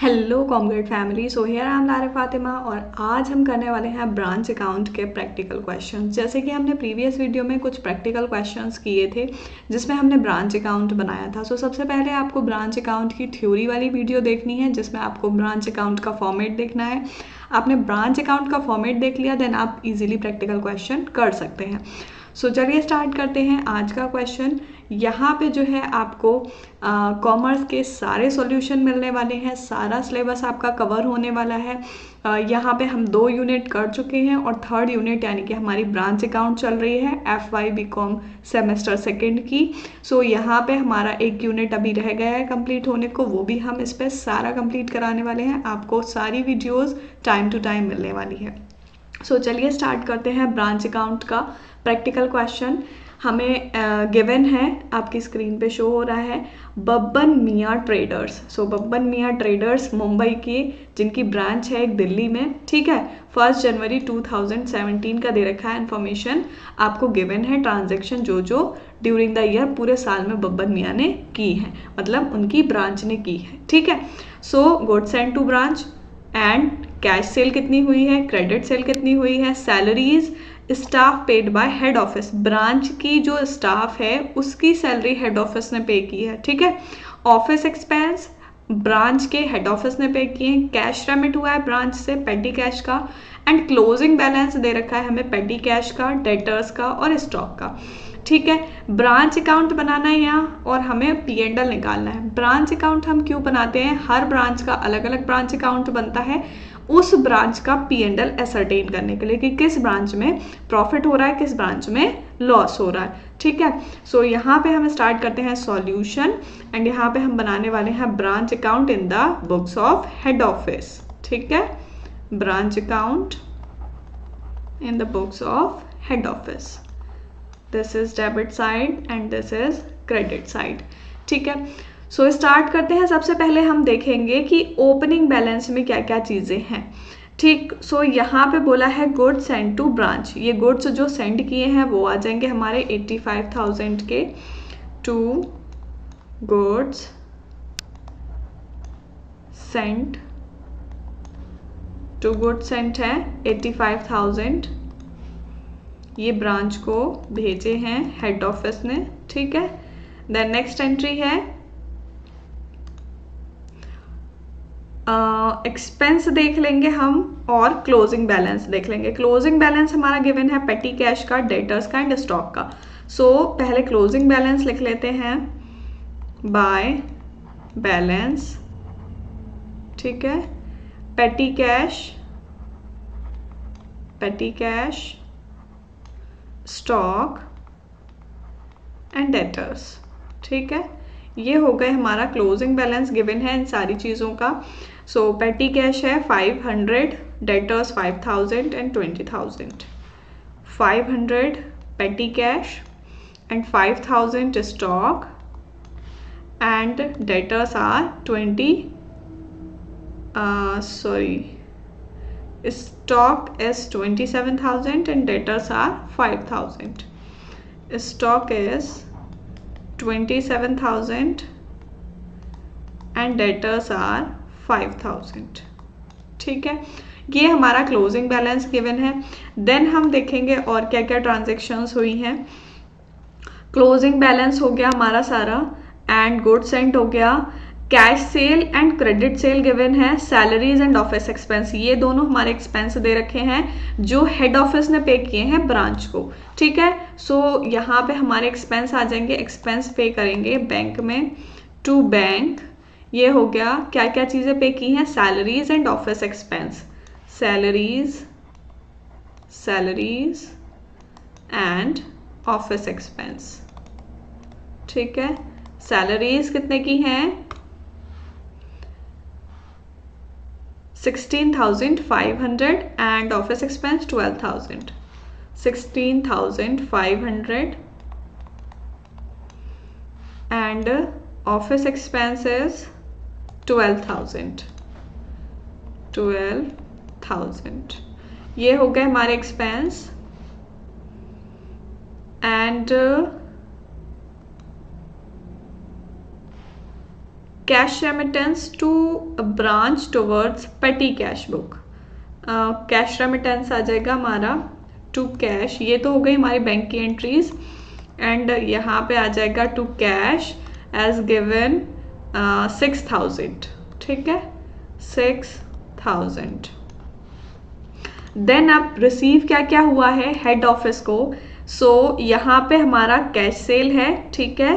Hello Comgrade family. So here I am Lare Fatima और आज हम करने वाले हैं ब्रांच अकाउंट के प्रैक्टिकल क्वेश्चंस। जैसे कि हमने प्रीवियस वीडियो में कुछ प्रैक्टिकल क्वेश्चंस किए थे जिसमें हमने ब्रांच अकाउंट बनाया था। सो सबसे पहले आपको ब्रांच अकाउंट की थ्योरी वाली वीडियो देखनी है जिसमें आपको ब्रांच अकाउंट का फॉर्मेट देखना है। आपने ब्रांच अकाउंट का फॉर्मेट देख लिया देन आप इजीली प्रैक्टिकल क्वेश्चन कर सकते हैं। सो चलिए स्टार्ट करते हैं आज का क्वेश्चन। यहाँ पे जो है आपको कॉमर्स के सारे सॉल्यूशन मिलने वाले हैं, सारा सिलेबस आपका कवर होने वाला है। यहाँ पे हम 2 यूनिट कर चुके हैं और 3rd यूनिट यानी कि हमारी ब्रांच अकाउंट चल रही है FY BCom सेमेस्टर 2nd की। सो यहाँ पे हमारा 1 यूनिट अभी रह गया है कंप्लीट होने को, वो भी हम इस पर सारा कंप्लीट कराने वाले हैं। आपको सारी वीडियोज़ टाइम टू टाइम मिलने वाली है। सो चलिए स्टार्ट करते हैं ब्रांच अकाउंट का प्रैक्टिकल क्वेश्चन। हमें गिवन है, आपकी स्क्रीन पे शो हो रहा है, बब्बन मियाँ ट्रेडर्स। सो बब्बन मियाँ ट्रेडर्स मुंबई की, जिनकी ब्रांच है एक दिल्ली में, ठीक है। 1 जनवरी 2017 का दे रखा है इन्फॉर्मेशन। आपको गिवन है ट्रांजेक्शन जो ड्यूरिंग द ईयर पूरे साल में बब्बन मियाँ ने की है, मतलब उनकी ब्रांच ने की है, ठीक है। So goods send to branch and cash sale कितनी हुई है, क्रेडिट सेल कितनी हुई है, salaries staff paid by head office, branch की जो स्टाफ है उसकी सैलरी हेड ऑफिस ने पे की है, ठीक है। ऑफिस एक्सपेंस ब्रांच के हेड ऑफिस ने पे किए हैं। कैश रेमिट हुआ है ब्रांच से पेटी कैश का। एंड क्लोजिंग बैलेंस दे रखा है हमें पेटी कैश का, डेटर्स का और स्टॉक का, ठीक है। ब्रांच अकाउंट बनाना है यहाँ और हमें P&L निकालना है। ब्रांच अकाउंट हम क्यों बनाते हैं, हर ब्रांच का अलग अलग ब्रांच अकाउंट बनता है उस ब्रांच का P&L एसरटेन करने के लिए कि किस ब्रांच में प्रॉफिट हो रहा है, किस ब्रांच में लॉस हो रहा है, ठीक है। सो यहाँ पे हम स्टार्ट करते हैं सॉल्यूशन एंड यहाँ पे हम बनाने वाले हैं branch account in the books of head office, ठीक है। Branch account in the books of head office, this is debit side and this is credit side, ठीक है। सो स्टार्ट करते हैं। सबसे पहले हम देखेंगे कि ओपनिंग बैलेंस में क्या क्या चीज़ें हैं, ठीक। सो यहाँ पे बोला है गुड्स सेंड टू ब्रांच, ये गुड्स जो सेंड किए हैं वो आ जाएंगे हमारे 85,000 के। To goods sent, to goods sent है 85,000, ये ब्रांच को भेजे हैं हेड ऑफिस ने, ठीक है। देन नेक्स्ट एंट्री है एक्सपेंस देख लेंगे हम और क्लोजिंग बैलेंस देख लेंगे। क्लोजिंग बैलेंस हमारा गिवन है पेटी कैश का, डेटर्स का एंड स्टॉक का। सो पहले क्लोजिंग बैलेंस लिख लेते हैं बाय बैलेंस, ठीक है। पेटी कैश स्टॉक एंड डेटर्स, ठीक है। ये हो गए हमारा क्लोजिंग बैलेंस गिवन है इन सारी चीज़ों का। सो पेटी कैश है 500, debtors 5,000 and 20,000। 500 petty cash and 5,000 stock and debtors are 20, stock is 27,000 and debtors are 5,000. Stock is 27,000 and debtors are 5,000, ठीक है। ये हमारा क्लोजिंग बैलेंस गिवन है। देन हम देखेंगे और क्या क्या ट्रांजेक्शन्स हुई हैं। क्लोजिंग बैलेंस हो गया हमारा सारा एंड गुड्स सेंट हो गया, cash cell and credit sale given है, सैलरीज एंड ऑफिस एक्सपेंस, ये दोनों हमारे एक्सपेंस दे रखे हैं जो हेड ऑफिस ने पे किए हैं ब्रांच को, ठीक है। सो यहाँ पे हमारे एक्सपेंस आ जाएंगे, एक्सपेंस पे करेंगे बैंक में टू बैंक। ये हो गया क्या क्या चीज़ें पे की हैं, salaries and office expense, salaries and office expense, ठीक है। सैलरीज कितने की हैं 16,500 and office expense 12,000। 16,500 and office expenses 12,000। ये हो गए हमारे expense and cash remittance to branch towards petty cash book. Cash remittance आ जाएगा हमारा टू कैश, ये तो हो गई हमारी बैंक की एंट्रीज, एंड यहाँ पे आ जाएगा टू कैश एज गिवन 6,000, ठीक है, 6,000। देन अब रिसीव क्या क्या हुआ है हेड ऑफिस को, सो यहाँ पे हमारा कैश सेल है, ठीक है,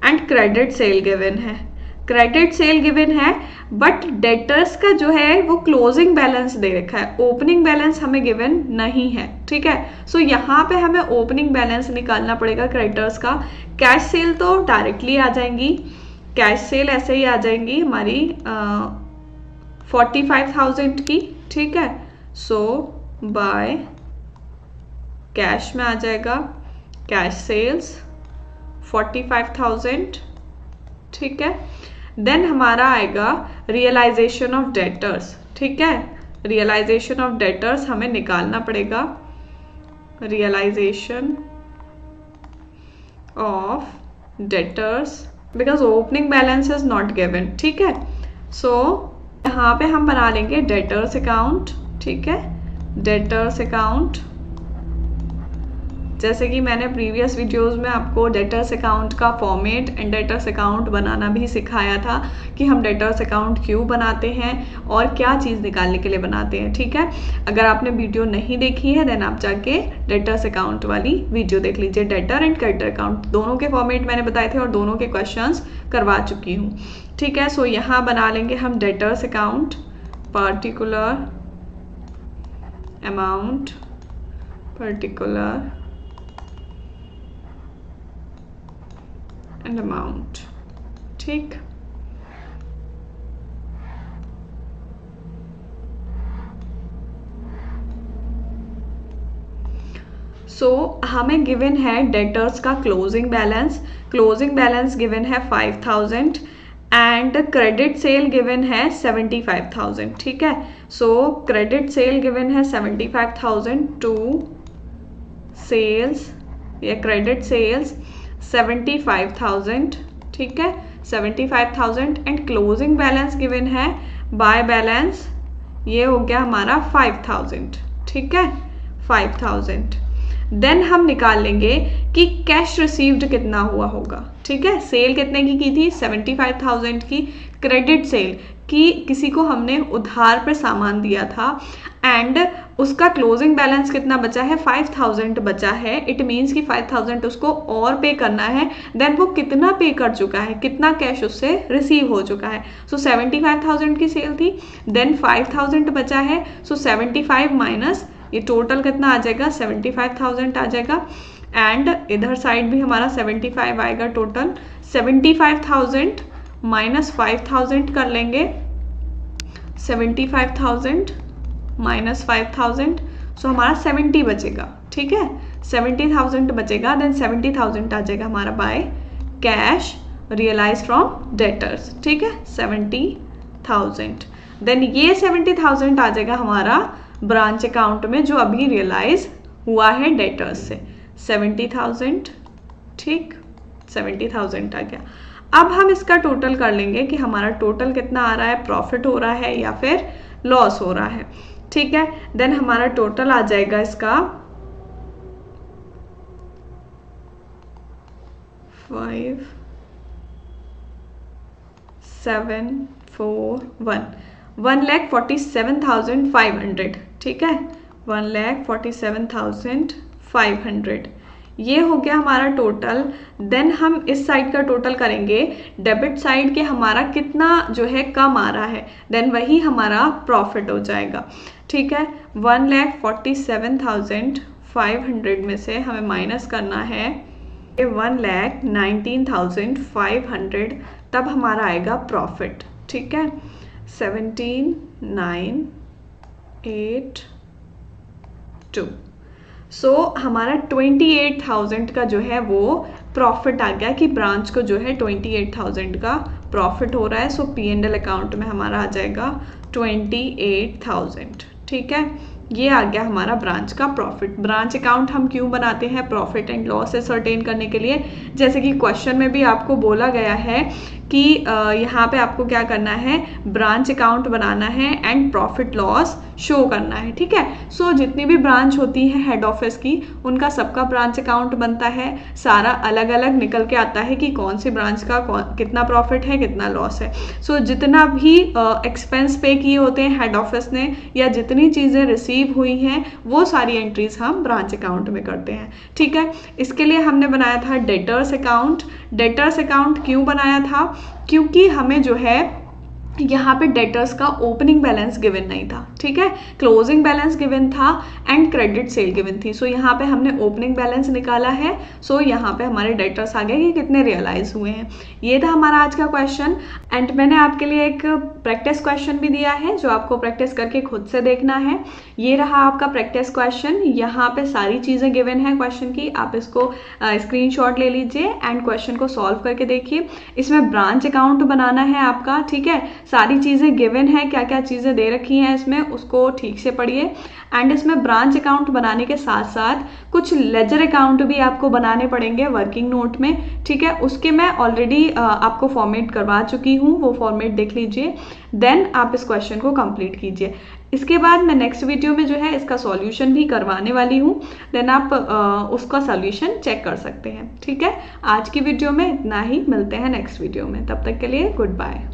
एंड क्रेडिट सेल गिवन है, क्रेडिट सेल गिवन है, बट डेटर्स का जो है वो क्लोजिंग बैलेंस दे रखा है, ओपनिंग बैलेंस हमें गिवन नहीं है, ठीक है। सो यहाँ पे हमें ओपनिंग बैलेंस निकालना पड़ेगा क्रेडिटर्स का। कैश सेल तो डायरेक्टली आ जाएंगी, कैश सेल ऐसे ही आ जाएंगी हमारी 45,000 की, ठीक है। सो बाय कैश में आ जाएगा कैश सेल्स 45,000, ठीक है। देन हमारा आएगा रियलाइजेशन ऑफ डेटर्स, ठीक है, रियलाइजेशन ऑफ डेटर्स हमें निकालना पड़ेगा, realisation of debtors because opening balance is not given, ठीक है। सो यहाँ पे हम बना लेंगे डेटर्स अकाउंट, ठीक है, डेटर्स अकाउंट, जैसे कि मैंने प्रीवियस वीडियोस में आपको डेटर्स अकाउंट का फॉर्मेट एंड डेटर्स अकाउंट बनाना भी सिखाया था कि हम डेटर्स अकाउंट क्यों बनाते हैं और क्या चीज़ निकालने के लिए बनाते हैं, ठीक है। अगर आपने वीडियो नहीं देखी है देन आप जाके डेटर्स अकाउंट वाली वीडियो देख लीजिए। डेटर एंड क्रेडिटर अकाउंट दोनों के फॉर्मेट मैंने बताए थे और दोनों के क्वेश्चंस करवा चुकी हूँ, ठीक है। सो यहाँ बना लेंगे हम debtors account, particular amount, particular and amount, ठीक। सो हमें गिवन है डेटर्स का closing balance, closing balance given है 5,000 एंड क्रेडिट सेल गिवन है 75,000, ठीक है। सो क्रेडिट सेल गिवन है 75,000 टू सेल्स या क्रेडिट सेल्स 75,000, ठीक है, 75,000 एंड क्लोजिंग बैलेंस गिवन है बाय बैलेंस, ये हो गया हमारा 5,000, ठीक है, 5,000। देन हम निकाल लेंगे कि कैश रिसीव्ड कितना हुआ होगा, ठीक है। सेल कितने की थी 75,000 की, क्रेडिट सेल कि किसी को हमने उधार पर सामान दिया था एंड उसका क्लोजिंग बैलेंस कितना बचा है 5,000 बचा है, इट मीन्स कि 5,000 उसको और पे करना है। देन वो कितना पे कर चुका है, कितना कैश उससे रिसीव हो चुका है। सो 75,000 की सेल थी, देन 5,000 बचा है, सो 75 माइनस ये टोटल कितना आ जाएगा 75,000 आ जाएगा, एंड इधर साइड भी हमारा 75 आएगा टोटल। 75,000 माइनस 5,000 कर लेंगे, 75,000 माइनस 5,000, सो हमारा 70 बचेगा, ठीक है, 70,000 बचेगा। देन 70,000 आ जाएगा हमारा by cash realise from debtors, ठीक है, 70,000। देन ये 70,000 आ जाएगा हमारा ब्रांच अकाउंट में जो अभी रियलाइज हुआ है डेटर्स से, 70,000, ठीक, 70,000 आ गया। अब हम इसका टोटल कर लेंगे कि हमारा टोटल कितना आ रहा है, प्रॉफिट हो रहा है या फिर लॉस हो रहा है, ठीक है। देन हमारा टोटल आ जाएगा इसका 5,741 1,47,500, ठीक है, 1,47,500 ये हो गया हमारा टोटल। देन हम इस साइड का टोटल करेंगे, डेबिट साइड के हमारा कितना जो है कम आ रहा है, देन वही हमारा प्रॉफिट हो जाएगा, ठीक है। 1,47,500 में से हमें माइनस करना है 1,19,500, तब हमारा आएगा प्रॉफिट, ठीक है, 17,982। सो हमारा 28,000 का जो है वो प्रॉफिट आ गया कि ब्रांच को जो है 28,000 का प्रॉफिट हो रहा है। सो P&L अकाउंट में हमारा आ जाएगा 28,000, ठीक है, ये आ गया हमारा ब्रांच का प्रॉफिट। ब्रांच अकाउंट हम क्यों बनाते हैं, प्रॉफिट एंड लॉस सर्टेन करने के लिए। जैसे कि क्वेश्चन में भी आपको बोला गया है कि यहाँ पे आपको क्या करना है, ब्रांच अकाउंट बनाना है एंड प्रॉफिट लॉस शो करना है। ठीक है, सो जितनी भी ब्रांच होती है हेड ऑफिस की, उनका सबका ब्रांच अकाउंट बनता है, सारा अलग अलग निकल के आता है कि कौन सी ब्रांच का कितना प्रॉफिट है कितना लॉस है। सो जितना भी एक्सपेंस पे किए होते हैं हेड ऑफिस ने या जितनी चीज़ें रिसीव हुई हैं वो सारी एंट्रीज हम ब्रांच अकाउंट में करते हैं। ठीक है, इसके लिए हमने बनाया था डेटर्स अकाउंट। डेटर्स अकाउंट क्यों बनाया था, क्योंकि हमें जो है यहाँ पे डेटर्स का ओपनिंग बैलेंस गिवन नहीं था। ठीक है, क्लोजिंग बैलेंस गिवन था एंड क्रेडिट सेल गिवन थी। सो यहाँ पे हमने ओपनिंग बैलेंस निकाला है। सो यहाँ पे हमारे डेटर्स आ गए कि कितने रियलाइज हुए हैं। ये था हमारा आज का क्वेश्चन एंड मैंने आपके लिए एक प्रैक्टिस क्वेश्चन भी दिया है जो आपको प्रैक्टिस करके खुद से देखना है। ये रहा आपका प्रैक्टिस क्वेश्चन। यहाँ पे सारी चीज़ें गिवन है क्वेश्चन की, आप इसको स्क्रीनशॉट ले लीजिए एंड क्वेश्चन को सॉल्व करके देखिए। इसमें ब्रांच अकाउंट बनाना है आपका। ठीक है, सारी चीज़ें गिवन है, क्या क्या चीज़ें दे रखी हैं इसमें उसको ठीक से पढ़िए एंड इसमें ब्रांच अकाउंट बनाने के साथ साथ कुछ लेजर अकाउंट भी आपको बनाने पड़ेंगे वर्किंग नोट में। ठीक है, उसके मैं ऑलरेडी आपको फॉर्मेट करवा चुकी हूँ, वो फॉर्मेट देख लीजिए, देन आप इस क्वेश्चन को कंप्लीट कीजिए। इसके बाद मैं नेक्स्ट वीडियो में जो है इसका सॉल्यूशन भी करवाने वाली हूँ, देन आप उसका सॉल्यूशन चेक कर सकते हैं। ठीक है, आज की वीडियो में इतना ही, मिलते हैं नेक्स्ट वीडियो में, तब तक के लिए गुड बाय।